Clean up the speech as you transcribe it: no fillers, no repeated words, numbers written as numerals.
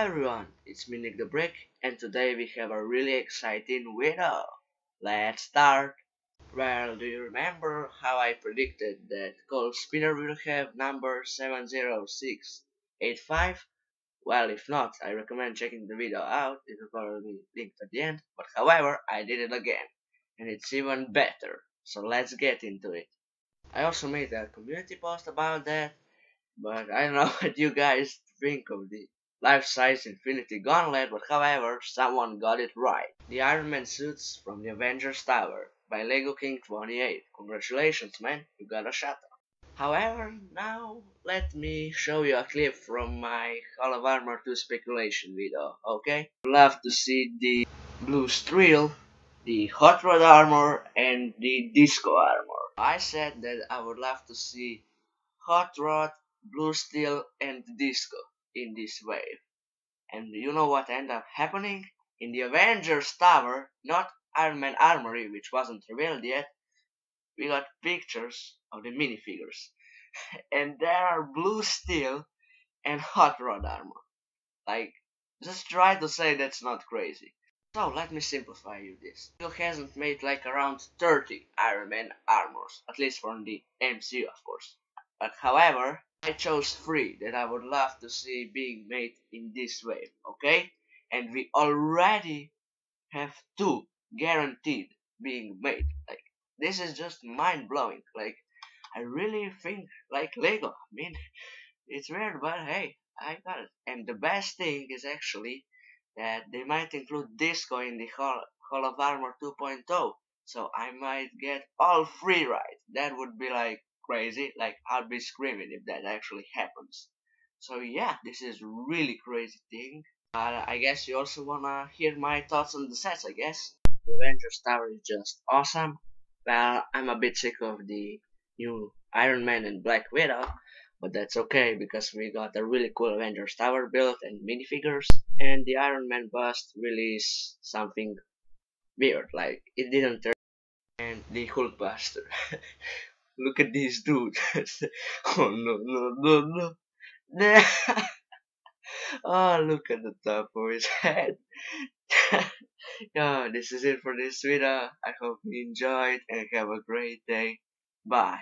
everyone, it's me Nick the Brick, and today we have a really exciting video. Let's start. Well, do you remember how I predicted that Cold Spinner will have number 70685? Well, if not, I recommend checking the video out, it will probably be linked at the end, but however, I did it again, and it's even better, so let's get into it. I also made a community post about that, but I don't know what you guys think of the life-size Infinity Gauntlet, but however, someone got it right. The Iron Man suits from the Avengers Tower by Lego King 28. Congratulations, man, you got a shot. However, now let me show you a clip from my Hall of Armor 2 speculation video, okay? Love to see the Blue Steel, the Hot Rod armor, and the Disco armor. I said that I would love to see Hot Rod, Blue Steel, and Disco in this wave. And you know what ended up happening? In the Avengers Tower, not Iron Man Armory, which wasn't revealed yet, we got pictures of the minifigures. And there are Blue Steel and Hot Rod armor. Like, just try to say that's not crazy. So let me simplify you this. Still hasn't made like around 30 Iron Man armors, at least from the MCU of course. But however, I chose 3 that I would love to see being made in this wave, okay? And we already have 2 guaranteed being made. Like, this is just mind blowing. Like, I really think like Lego. I mean, it's weird, but hey, I got it. And the best thing is actually that they might include Disco in the Hall of Armor 2.0. So I might get all 3 right. That would be like crazy. Like, I'll be screaming if that actually happens. So yeah, this is really crazy thing. I guess you also wanna hear my thoughts on the sets, I guess. The Avengers Tower is just awesome. Well, I'm a bit sick of the new Iron Man and Black Widow, but that's okay because we got a really cool Avengers Tower built and minifigures, and the Iron Man bust really is something weird, like it didn't turn. And the Hulkbuster. Look at this dude. Oh no no no no. Oh, look at the top of his head. Yeah, this is it for this video. I hope you enjoyed and have a great day. Bye.